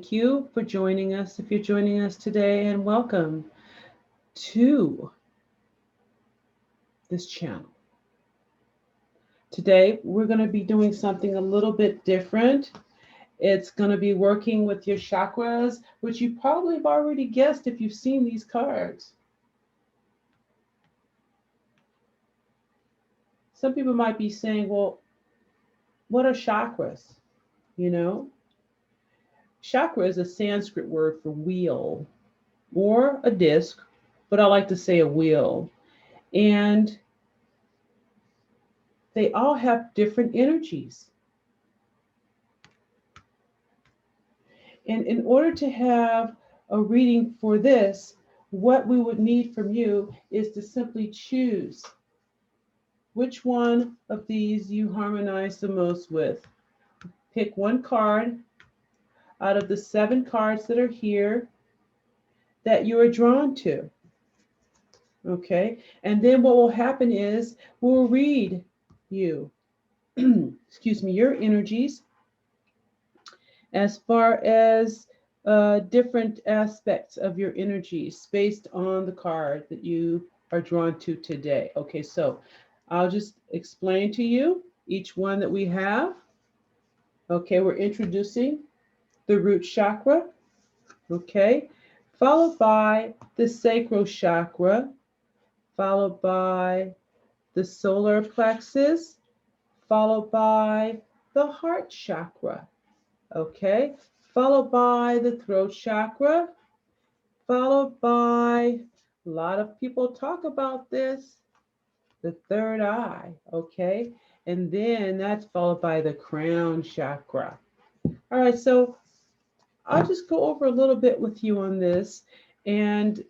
Thank you for joining us if you're joining us today, and welcome to this channel. Today, we're going to be doing something a little bit different. It's going to be working with your chakras, which you probably have already guessed if you've seen these cards. Some people might be saying, well, what are chakras? You know, chakra is a Sanskrit word for wheel or a disc, but I like to say a wheel. And they all have different energies. And in order to have a reading for this, what we would need from you is to simply choose which one of these you harmonize the most with. Pick one card out of the 7 cards that are here that you are drawn to. Okay, and then what will happen is we'll read you, excuse me, your energies as far as different aspects of your energies based on the card that you are drawn to today. Okay, so I'll just explain to you each one that we have. Okay, we're introducing the root chakra, okay, followed by the sacral chakra, followed by the solar plexus, followed by the heart chakra, okay, followed by the throat chakra, followed by, a lot of people talk about this, the third eye, okay, and then that's followed by the crown chakra. All right, so I'll just go over a little bit with you on this, and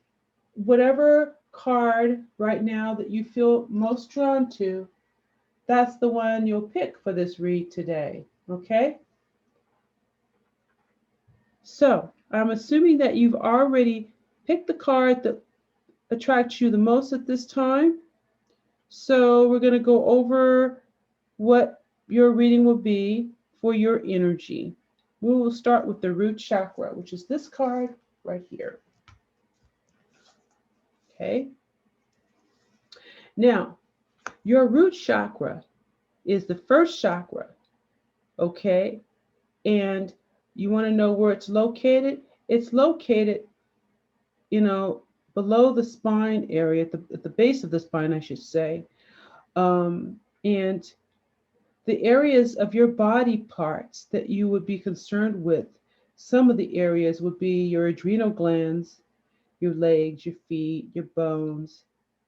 whatever card right now that you feel most drawn to, that's the one you'll pick for this read today, okay? So I'm assuming that you've already picked the card that attracts you the most at this time. So we're going to go over what your reading will be for your energy. We will start with the root chakra, which is this card right here. Okay. Now, your root chakra is the first chakra. Okay. And you want to know where it's located? It's located, below the spine area, at the base of the spine, I should say. And the areas of your body parts that you would be concerned with, some of the areas would be your adrenal glands, your legs, your feet, your bones,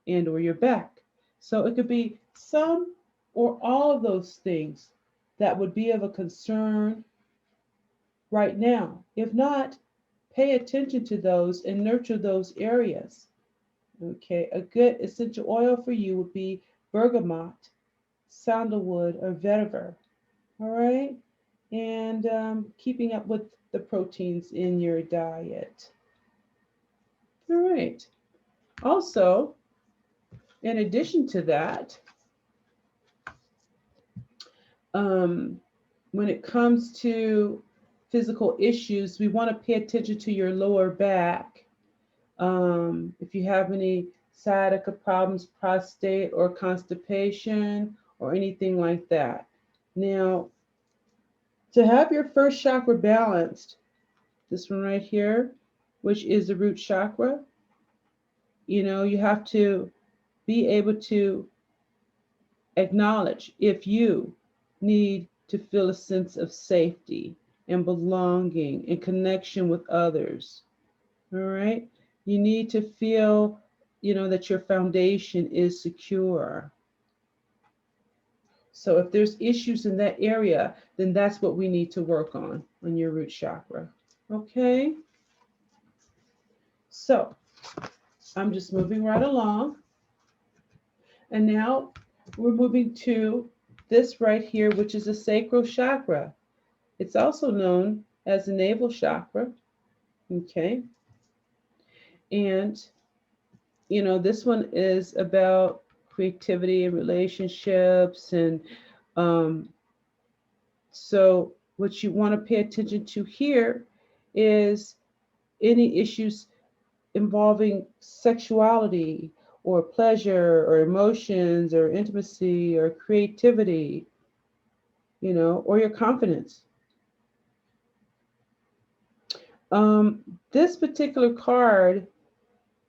and or your back. So it could be some or all of those things that would be of a concern right now. If not, pay attention to those and nurture those areas. Okay, a good essential oil for you would be bergamot, sandalwood, or vetiver. All right, and keeping up with the proteins in your diet. All right. Also, in addition to that, when it comes to physical issues, we want to pay attention to your lower back. If you have any sciatica problems, prostate or constipation or anything like that. Now, to have your first chakra balanced, this one right here, which is the root chakra, you have to be able to acknowledge if you need to feel a sense of safety and belonging and connection with others. All right. You need to feel, that your foundation is secure. So if there's issues in that area, then that's what we need to work on your root chakra. Okay. So I'm just moving right along. And now we're moving to this right here, which is the sacral chakra. It's also known as the navel chakra. Okay. And, this one is about creativity and relationships. And so what you want to pay attention to here is any issues involving sexuality or pleasure or emotions or intimacy or creativity, or your confidence. This particular card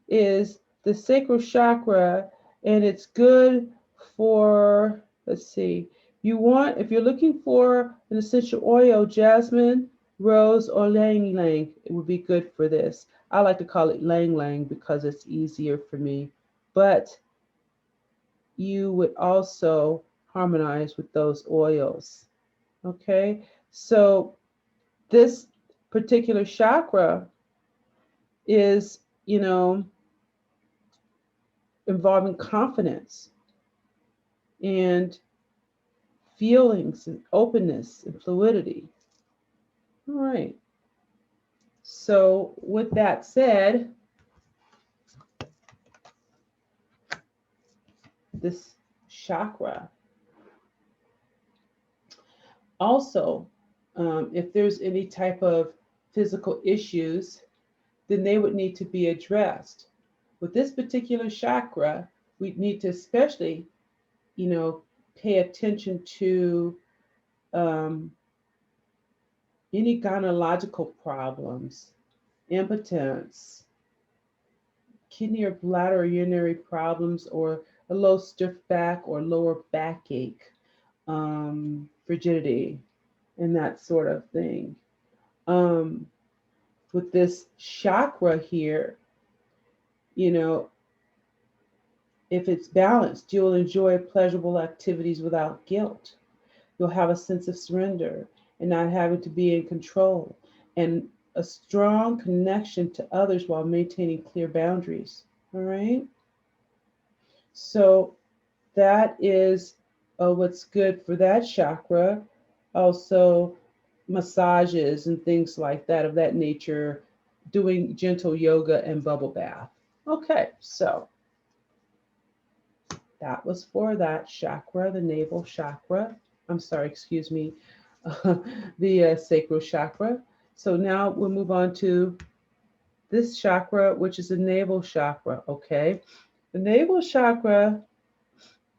is the sacral chakra, and it's good for, let's see, if you're looking for an essential oil, jasmine, rose, or lang lang, it would be good for this. I like to call it lang lang because it's easier for me, but you would also harmonize with those oils. Okay, so this particular chakra is, involving confidence and feelings and openness and fluidity. All right. So, with that said, this chakra also, if there's any type of physical issues, then they would need to be addressed. With this particular chakra, we need to especially, pay attention to any gynecological problems, impotence, kidney or bladder or urinary problems, or a low stiff back or lower backache, frigidity, and that sort of thing. Um, with this chakra here, if it's balanced, you'll enjoy pleasurable activities without guilt. You'll have a sense of surrender and not having to be in control, and a strong connection to others while maintaining clear boundaries. All right. So that is what's good for that chakra. Also, massages and things like that of that nature, doing gentle yoga and bubble bath. Okay, so that was for that chakra, the navel chakra. I'm sorry, excuse me, the sacral chakra. So now we'll move on to this chakra, which is the navel chakra. Okay, the navel chakra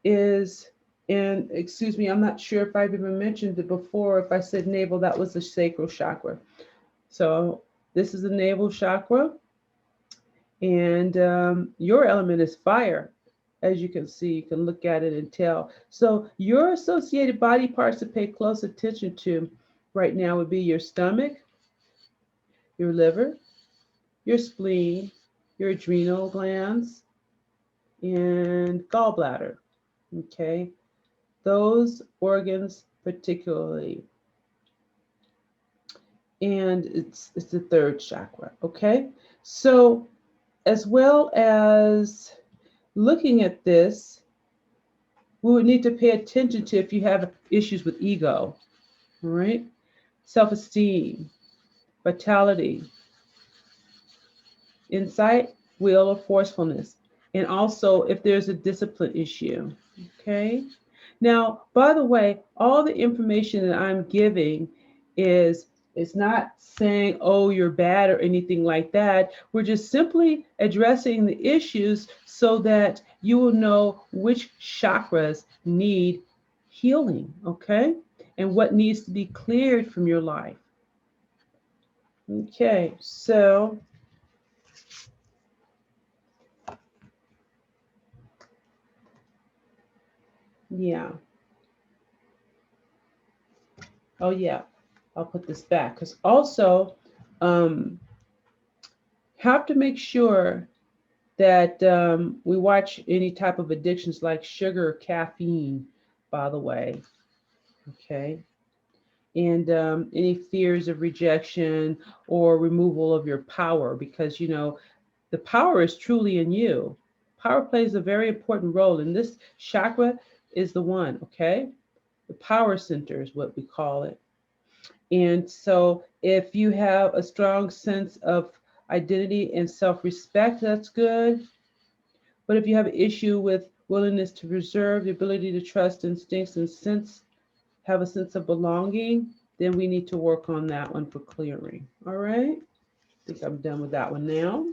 is in, excuse me, I'm not sure if I've even mentioned it before. If I said navel, that was the sacral chakra. So this is the navel chakra, and your element is fire. As you can see, you can look at it and tell. So your associated body parts to pay close attention to right now would be your stomach, your liver, your spleen, your adrenal glands, and gallbladder. Okay, those organs particularly. And it's the third chakra. Okay, so as well as looking at this, we would need to pay attention to if you have issues with ego, all right? Self-esteem, vitality, insight, will, or forcefulness. And also if there's a discipline issue, okay? Now, by the way, all the information that I'm giving is it's not saying, oh, you're bad or anything like that. We're just simply addressing the issues so that you will know which chakras need healing, okay? And what needs to be cleared from your life. Okay, so yeah. Oh, yeah. I'll put this back because also have to make sure that we watch any type of addictions like sugar or caffeine, by the way. Okay. And any fears of rejection or removal of your power, because the power is truly in you. Power plays a very important role, and this chakra is the one. Okay, the power center is what we call it. And so, if you have a strong sense of identity and self-respect, that's good. But if you have an issue with willingness to preserve, the ability to trust instincts and have a sense of belonging, then we need to work on that one for clearing. All right. I think I'm done with that one now.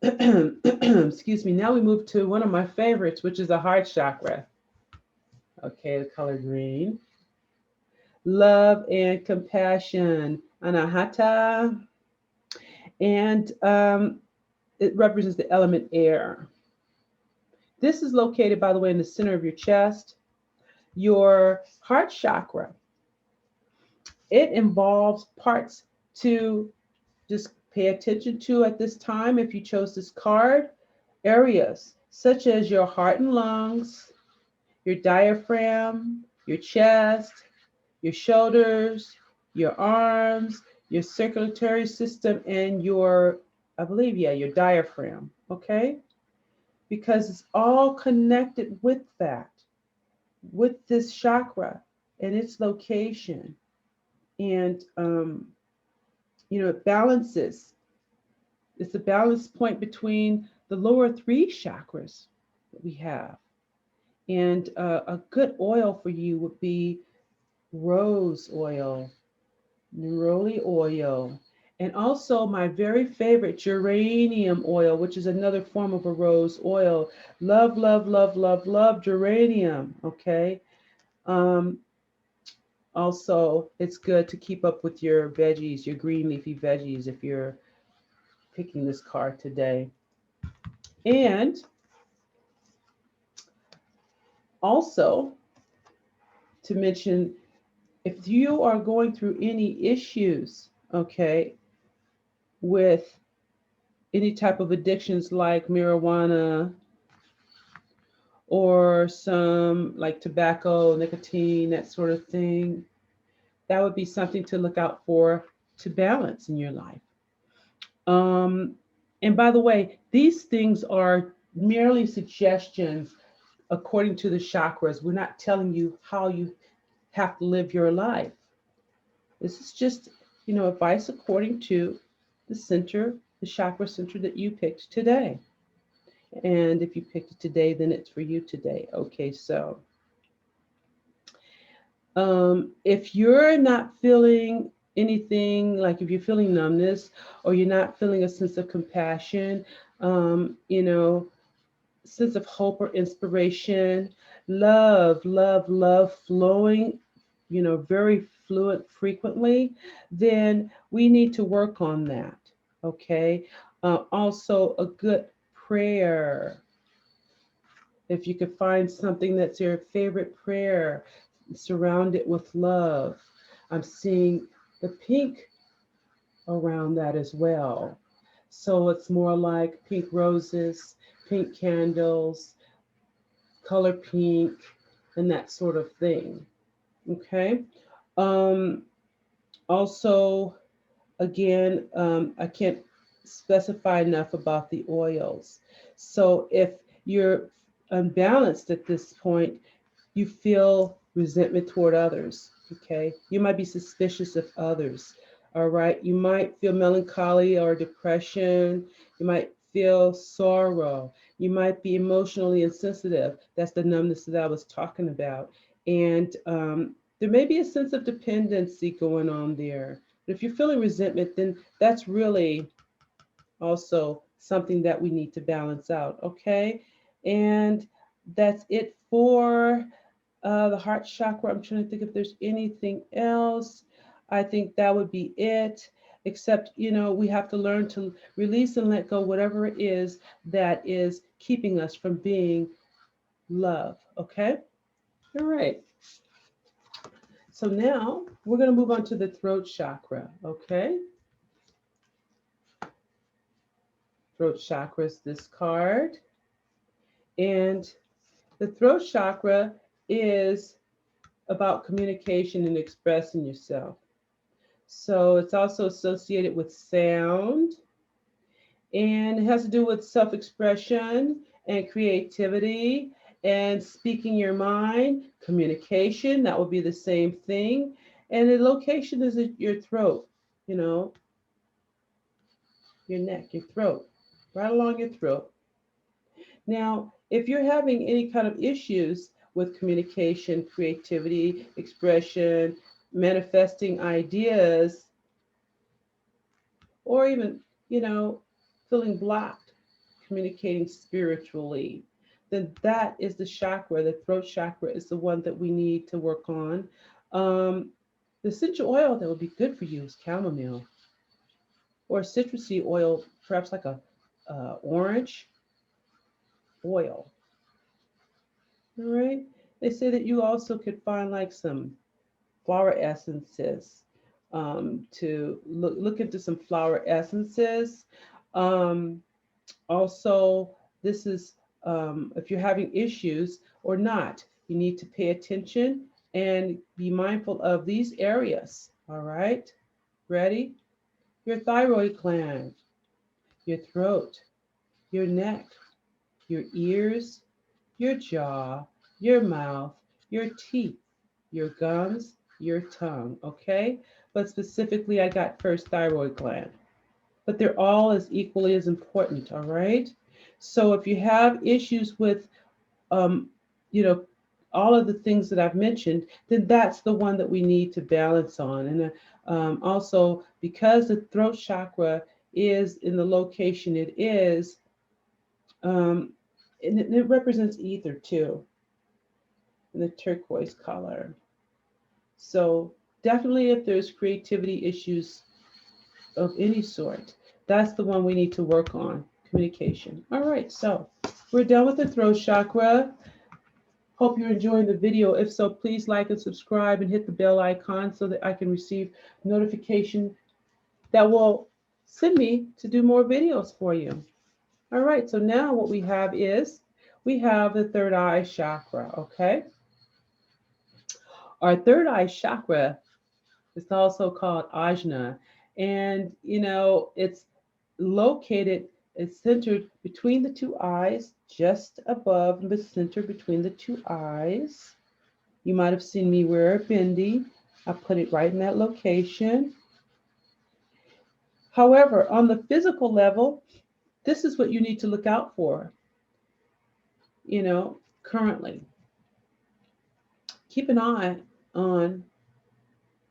Excuse me. Now we move to one of my favorites, which is the heart chakra. Okay, the color green. Love and compassion. Anahata. And it represents the element air. This is located, by the way, in the center of your chest. Your heart chakra, it involves parts to just pay attention to at this time if you chose this card. Areas such as your heart and lungs, your diaphragm, your chest, your shoulders, your arms, your circulatory system, and your, I believe, yeah, your diaphragm. Okay? Because it's all connected with that, with this chakra and its location. And, it balances. It's a balance point between the lower three chakras that we have. And a good oil for you would be rose oil, neroli oil, and also my very favorite geranium oil, which is another form of a rose oil. Love, love, love, love, love geranium. Okay. Um, Also, it's good to keep up with your veggies, your green leafy veggies, if you're picking this card today. And also to mention, if you are going through any issues, okay, with any type of addictions like marijuana or some like tobacco, nicotine, that sort of thing, that would be something to look out for to balance in your life. Um, and by the way, these things are merely suggestions according to the chakras. We're not telling you how you have to live your life. This is just, advice according to the center, the chakra center that you picked today. And if you picked it today, then it's for you today. Okay, so if you're not feeling anything, like if you're feeling numbness or you're not feeling a sense of compassion, sense of hope or inspiration, love flowing, very fluent frequently, then we need to work on that. Okay. Also, a good prayer. If you could find something that's your favorite prayer, surround it with love. I'm seeing the pink around that as well. So it's more like pink roses, pink candles, color pink, and that sort of thing. Okay. Um, Also, again, I can't specify enough about the oils. So if you're unbalanced at this point, you feel resentment toward others. Okay. You might be suspicious of others. All right. You might feel melancholy or depression. You might feel sorrow. You might be emotionally insensitive. That's the numbness that I was talking about. And there may be a sense of dependency going on there. But if you're feeling resentment, then that's really also something that we need to balance out. Okay. And that's it for the heart chakra. I'm trying to think if there's anything else. I think that would be it. Except, we have to learn to release and let go whatever it is that is keeping us from being love. Okay? All right. So now we're going to move on to the throat chakra. Okay? Throat chakra is this card. And the throat chakra is about communication and expressing yourself. So it's also associated with sound, and it has to do with self expression and creativity and speaking your mind, communication. That would be the same thing. And the location is at your throat, you know, your neck, your throat, right along your throat. Now, if you're having any kind of issues with communication, creativity, expression, manifesting ideas, or even, you know, feeling blocked, communicating spiritually, then that is the chakra. The throat chakra is the one that we need to work on. Um, the essential oil that would be good for you is chamomile or citrusy oil, perhaps like a orange oil. All right. They say that you also could find like some flower essences, to look into some flower essences. Um, Also, this is, if you're having issues or not, you need to pay attention and be mindful of these areas. All right. Ready? Your thyroid gland, your throat, your neck, your ears, your jaw, your mouth, your teeth, your gums, your tongue. Okay. But specifically, I got first thyroid gland. But they're all as equally as important. All right. So if you have issues with, um, you know, all of the things that I've mentioned, then that's the one that we need to balance on. And also, because the throat chakra is in the location it is, um, and it represents ether too, in the turquoise color. So definitely, if there's creativity issues of any sort, that's the one we need to work on. Communication. All right, so we're done with the throat chakra. Hope you're enjoying the video. If so, please like and subscribe and hit the bell icon so that I can receive notification that will send me to do more videos for you. All right, so now what we have is we have the third eye chakra, okay? Our third eye chakra is also called ajna, and it's located, it's centered between the two eyes, just above the center between the two eyes. You might have seen me wear a bindi. I put it right in that location. However, on the physical level, this is what you need to look out for, currently. Keep an eye on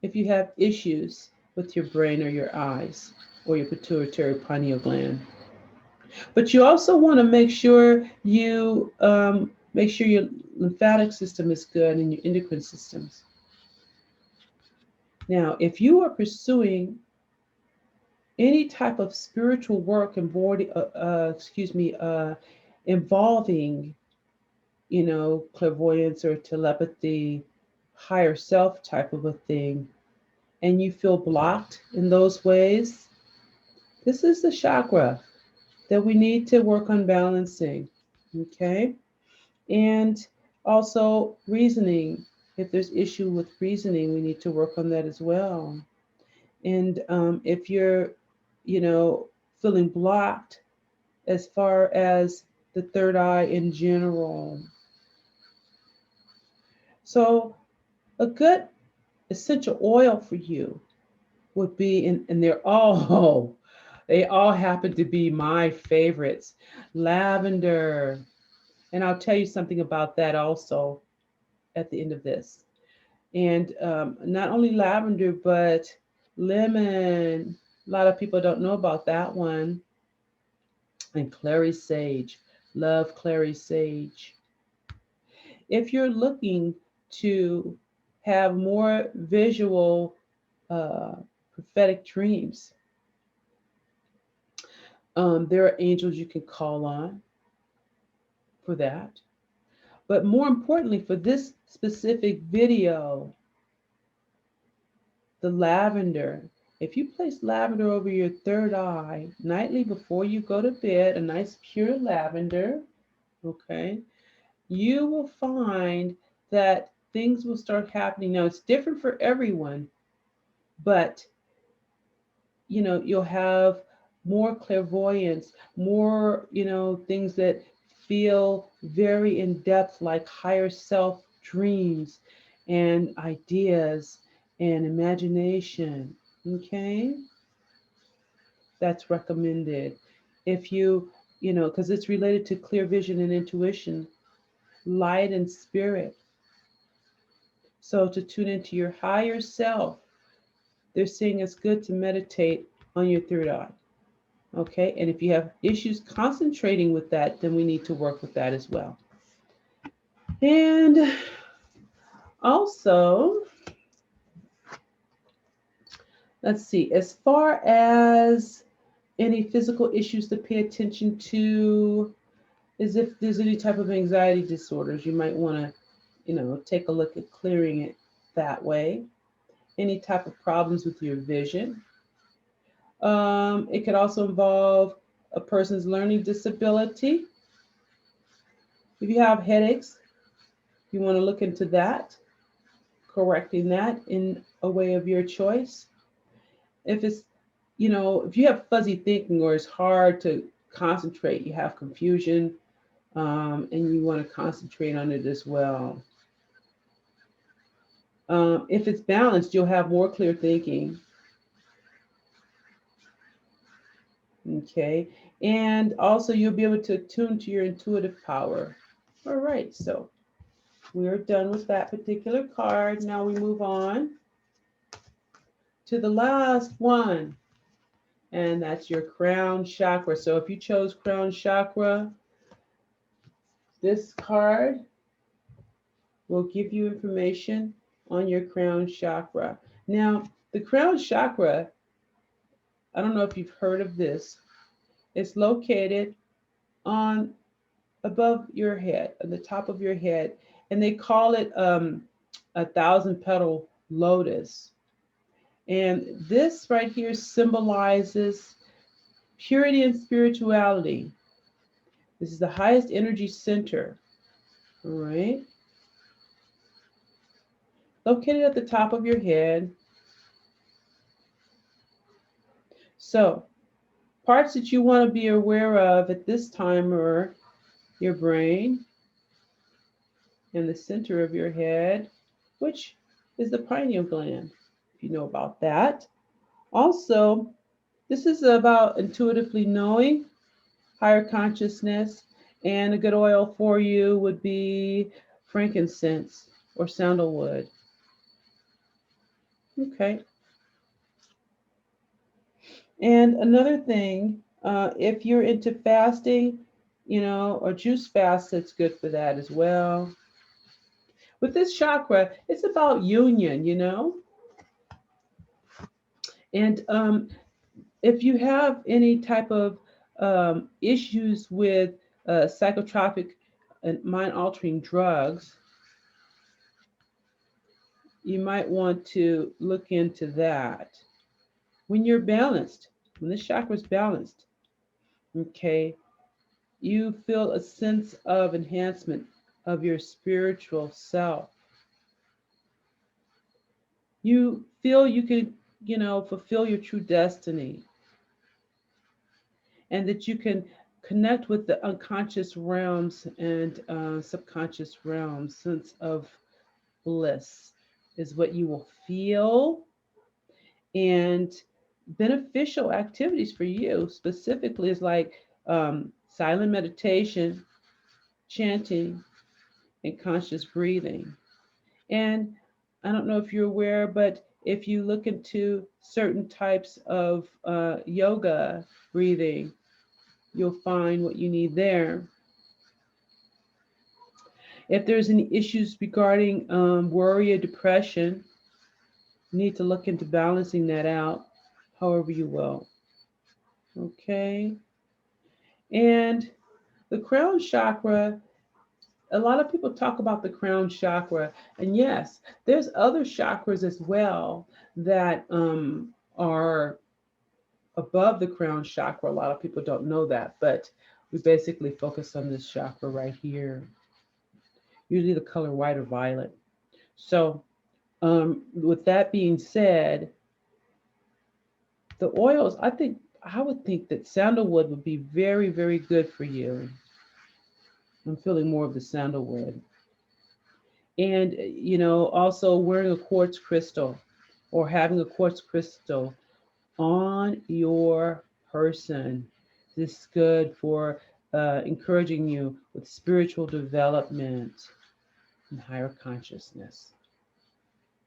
if you have issues with your brain or your eyes or your pituitary pineal gland. But you also want to make sure your lymphatic system is good and your endocrine systems. Now, if you are pursuing any type of spiritual work and involving, clairvoyance or telepathy, higher self type of a thing, and you feel blocked in those ways, this is the chakra that we need to work on balancing. Okay. And also reasoning. If there's issue with reasoning, we need to work on that as well. And if you're, you know, feeling blocked as far as the third eye in general. So a good essential oil for you would be, and they're all, they all happen to be my favorites, lavender. And I'll tell you something about that also at the end of this. And not only lavender, but lemon. A lot of people don't know about that one. And clary sage. Love clary sage. If you're looking to have more visual uh, prophetic dreams, there are angels you can call on for that. But more importantly, for this specific video, the lavender. If you place lavender over your third eye nightly before you go to bed, a nice pure lavender, okay, you will find that things will start happening. Now, it's different for everyone, but you'll have more clairvoyance, more, things that feel very in depth, like higher self dreams and ideas and imagination. Okay, that's recommended. If you, because it's related to clear vision and intuition. light, and spirit. So to tune into your higher self, they're saying it's good to meditate on your third eye. Okay, and if you have issues concentrating with that, then we need to work with that as well. And also, let's see, as far as any physical issues to pay attention to, is if there's any type of anxiety disorders, you might want to, take a look at clearing it that way. Any type of problems with your vision. It could also involve a person's learning disability. If you have headaches, you want to look into that, correcting that in a way of your choice. If it's, if you have fuzzy thinking or it's hard to concentrate, you have confusion, and you want to concentrate on it as well. If it's balanced, you'll have more clear thinking. Okay. And also you'll be able to tune to your intuitive power. All right. So we're done with that particular card. Now we move on to the last one. And that's your crown chakra. So if you chose crown chakra, this card will give you information on your crown chakra. Now, the crown chakra, I don't know if you've heard of this. It's located on above your head, on the top of your head, and they call it a thousand petal lotus. And this right here symbolizes purity and spirituality. This is the highest energy center. All right. Located at the top of your head. So, parts that you want to be aware of at this time are your brain and the center of your head, which is the pineal gland, if you know about that. Also, this is about intuitively knowing, higher consciousness, and a good oil for you would be frankincense or sandalwood. Okay. And another thing, if you're into fasting, or juice fast, it's good for that as well. With this chakra, it's about union. And if you have any type of issues with psychotropic and mind altering drugs, you might want to look into that. When you're balanced, when this chakra is balanced, okay, you feel a sense of enhancement of your spiritual self. You feel you can, fulfill your true destiny, and that you can connect with the unconscious realms and subconscious realms. Sense of bliss is what you will feel, and beneficial activities for you specifically is like silent meditation, chanting, and conscious breathing. And I don't know if you're aware, but if you look into certain types of yoga breathing, you'll find what you need there. If there's any issues regarding worry or depression, you need to look into balancing that out however you will. Okay. And the crown chakra, a lot of people talk about the crown chakra. And yes, there's other chakras as well that are above the crown chakra. A lot of people don't know that, but we basically focus on this chakra right here, usually the color white or violet. So, with that being said, the oils, I would think that sandalwood would be very, very good for you. I'm feeling more of the sandalwood. And, also wearing a quartz crystal or having a quartz crystal on your person. This is good for encouraging you with spiritual development and higher consciousness.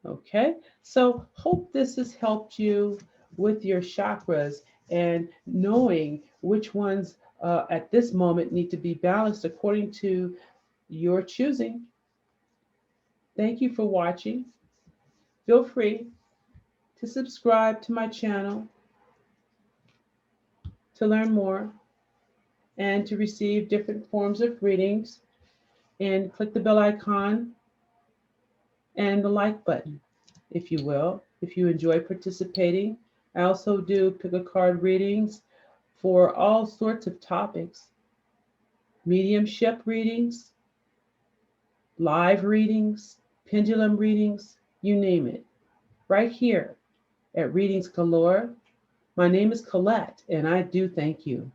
Okay, so hope this has helped you with your chakras and knowing which ones at this moment need to be balanced according to your choosing. Thank you for watching. Feel free to subscribe to my channel to learn more and to receive different forms of readings. And click the bell icon and the like button, if you will, if you enjoy participating. I also do pick a card readings for all sorts of topics: mediumship readings, live readings, pendulum readings, you name it, right here at Readings Galore. My name is Colette, and I do thank you.